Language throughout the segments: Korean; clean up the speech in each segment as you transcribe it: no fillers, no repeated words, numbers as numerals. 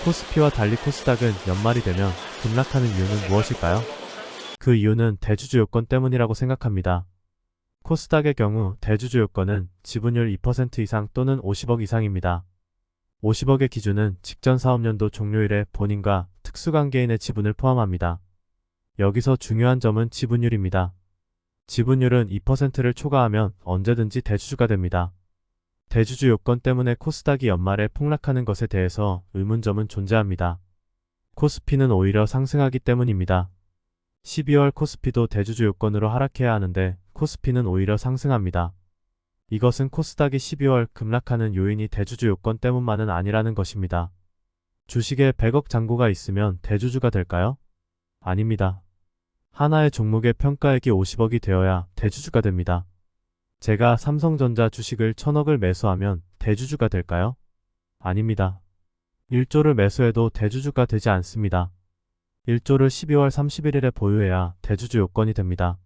코스피와 달리 코스닥은 연말이 되면 급락하는 이유는 무엇일까요? 그 이유는 대주주 요건 때문이라고 생각합니다. 코스닥의 경우 대주주 요건은 지분율 2% 이상 또는 50억 이상입니다. 50억의 기준은 직전 사업년도 종료일에 본인과 특수관계인의 지분을 포함합니다. 여기서 중요한 점은 지분율입니다. 지분율은 2%를 초과하면 언제든지 대주주가 됩니다. 대주주 요건 때문에 코스닥이 연말에 폭락하는 것에 대해서 의문점은 존재합니다. 코스피는 오히려 상승하기 때문입니다. 12월 코스피도 대주주 요건으로 하락해야 하는데 코스피는 오히려 상승합니다. 이것은 코스닥이 12월 급락하는 요인이 대주주 요건 때문만은 아니라는 것입니다. 주식에 100억 잔고가 있으면 대주주가 될까요? 아닙니다. 하나의 종목의 평가액이 50억이 되어야 대주주가 됩니다. 제가 삼성전자 주식을 1000억을 매수하면 대주주가 될까요? 아닙니다. 1조를 매수해도 대주주가 되지 않습니다. 1조를 12월 31일에 보유해야 대주주 요건이 됩니다.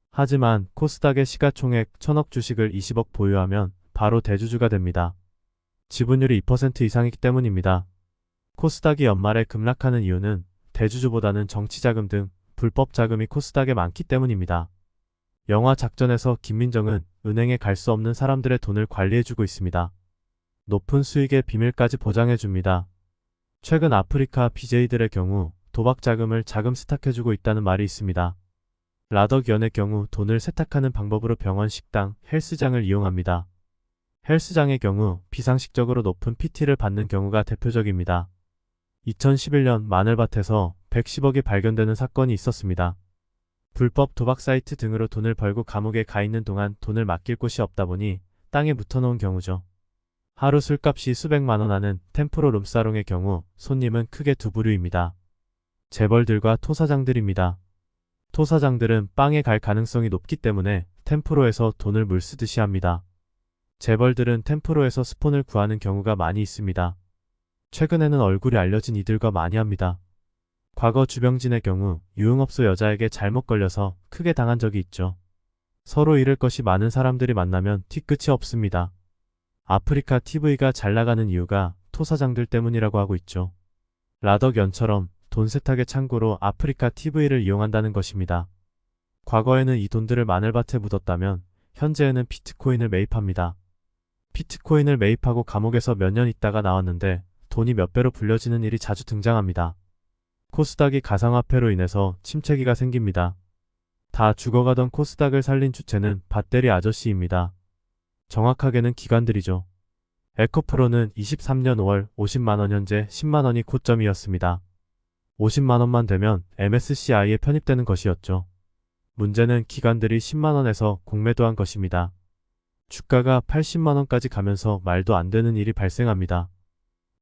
하지만 코스닥의 시가총액 1000억 주식을 20억 보유하면 바로 대주주가 됩니다. 지분율이 2% 이상이기 때문입니다. 코스닥이 연말에 급락하는 이유는 대주주보다는 정치자금 등 불법 자금이 코스닥에 많기 때문입니다. 영화 작전에서 김민정은 은행에 갈 수 없는 사람들의 돈을 관리해주고 있습니다. 높은 수익의 비밀까지 보장해줍니다. 최근 아프리카 BJ들의 경우 도박 자금을 자금 세탁해주고 있다는 말이 있습니다. 라덕연의 경우 돈을 세탁하는 방법으로 병원, 식당, 헬스장을 이용합니다. 헬스장의 경우 비상식적으로 높은 PT를 받는 경우가 대표적입니다. 2011년 마늘밭에서 110억이 발견되는 사건이 있었습니다. 불법 도박 사이트 등으로 돈을 벌고 감옥에 가 있는 동안 돈을 맡길 곳이 없다 보니 땅에 묻어놓은 경우죠. 하루 술값이 수백만원 하는 템프로 룸사롱의 경우 손님은 크게 두 부류입니다. 재벌들과 토사장들입니다. 토사장들은 빵에 갈 가능성이 높기 때문에 템프로에서 돈을 물쓰듯이 합니다. 재벌들은 템프로에서 스폰을 구하는 경우가 많이 있습니다. 최근에는 얼굴이 알려진 이들과 많이 합니다. 과거 주병진의 경우 유흥업소 여자에게 잘못 걸려서 크게 당한 적이 있죠. 서로 잃을 것이 많은 사람들이 만나면 뒤끝이 없습니다. 아프리카 TV가 잘 나가는 이유가 토사장들 때문이라고 하고 있죠. 라덕연처럼 돈 세탁의 창구로 아프리카 TV를 이용한다는 것입니다. 과거에는 이 돈들을 마늘밭에 묻었다면 현재에는 비트코인을 매입합니다. 비트코인을 매입하고 감옥에서 몇 년 있다가 나왔는데 돈이 몇 배로 불려지는 일이 자주 등장합니다. 코스닥이 가상화폐로 인해서 침체기가 생깁니다. 다 죽어가던 코스닥을 살린 주체는 밧데리 아저씨입니다. 정확하게는 기관들이죠. 에코프로는 23년 5월 50만원, 현재 10만원이 고점이었습니다. 50만원만 되면 MSCI에 편입되는 것이었죠. 문제는 기관들이 10만원에서 공매도한 것입니다. 주가가 80만원까지 가면서 말도 안 되는 일이 발생합니다.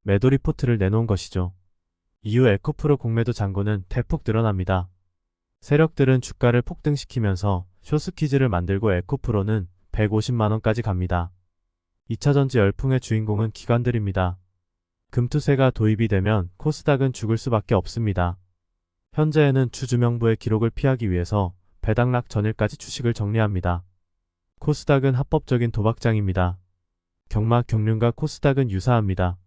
매도 리포트를 내놓은 것이죠. 이후 에코프로 공매도 잔고는 대폭 늘어납니다. 세력들은 주가를 폭등시키면서 쇼스퀴즈를 만들고 에코프로는 150만원까지 갑니다. 2차전지 열풍의 주인공은 기관들입니다. 금투세가 도입이 되면 코스닥은 죽을 수밖에 없습니다. 현재에는 주주명부의 기록을 피하기 위해서 배당락 전일까지 주식을 정리합니다. 코스닥은 합법적인 도박장입니다. 경마, 경륜과 코스닥은 유사합니다.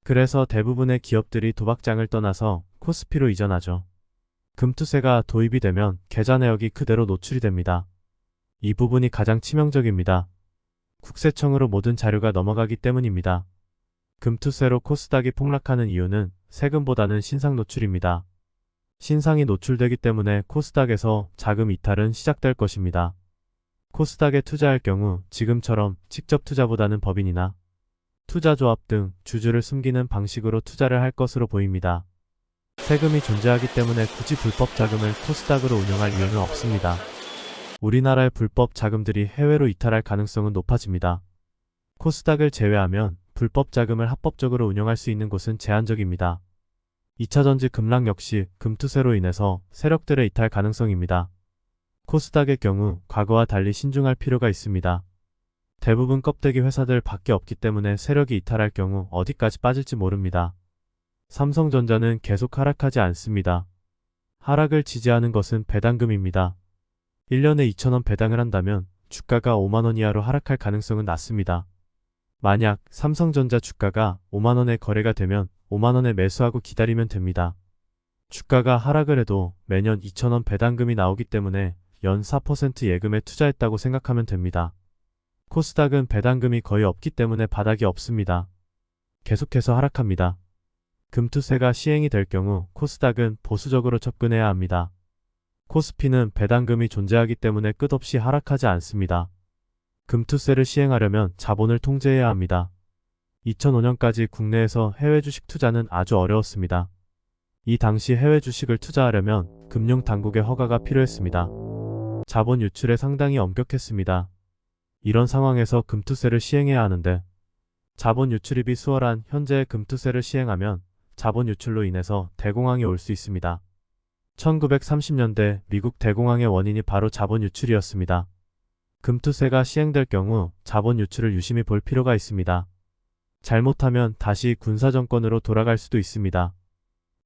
그래서 대부분의 기업들이 도박장을 떠나서 코스피로 이전하죠. 금투세가 도입이 되면 계좌 내역이 그대로 노출이 됩니다. 이 부분이 가장 치명적입니다. 국세청으로 모든 자료가 넘어가기 때문입니다. 금투세로 코스닥이 폭락하는 이유는 세금보다는 신상 노출입니다. 신상이 노출되기 때문에 코스닥에서 자금 이탈은 시작될 것입니다. 코스닥에 투자할 경우 지금처럼 직접 투자보다는 법인이나 투자조합 등 주주를 숨기는 방식으로 투자를 할 것으로 보입니다. 세금이 존재하기 때문에 굳이 불법 자금을 코스닥으로 운영할 이유는 없습니다. 우리나라의 불법 자금들이 해외로 이탈할 가능성은 높아집니다. 코스닥을 제외하면 불법 자금을 합법적으로 운영할 수 있는 곳은 제한적입니다. 2차전지 급락 역시 금투세로 인해서 세력들의 이탈 가능성입니다. 코스닥의 경우 과거와 달리 신중할 필요가 있습니다. 대부분 껍데기 회사들 밖에 없기 때문에 세력이 이탈할 경우 어디까지 빠질지 모릅니다. 삼성전자는 계속 하락하지 않습니다. 하락을 지지하는 것은 배당금입니다. 1년에 2,000원 배당을 한다면 주가가 5만원 이하로 하락할 가능성은 낮습니다. 만약 삼성전자 주가가 5만원에 거래가 되면 5만원에 매수하고 기다리면 됩니다. 주가가 하락을 해도 매년 2,000원 배당금이 나오기 때문에 연 4% 예금에 투자했다고 생각하면 됩니다. 코스닥은 배당금이 거의 없기 때문에 바닥이 없습니다. 계속해서 하락합니다. 금투세가 시행이 될 경우 코스닥은 보수적으로 접근해야 합니다. 코스피는 배당금이 존재하기 때문에 끝없이 하락하지 않습니다. 금투세를 시행하려면 자본을 통제해야 합니다. 2005년까지 국내에서 해외 주식 투자는 아주 어려웠습니다. 이 당시 해외 주식을 투자하려면 금융당국의 허가가 필요했습니다. 자본 유출에 상당히 엄격했습니다. 이런 상황에서 금투세를 시행해야 하는데 자본 유출입이 수월한 현재의 금투세를 시행하면 자본 유출로 인해서 대공황이 올 수 있습니다. 1930년대 미국 대공황의 원인이 바로 자본 유출이었습니다. 금투세가 시행될 경우 자본 유출을 유심히 볼 필요가 있습니다. 잘못하면 다시 군사정권으로 돌아갈 수도 있습니다.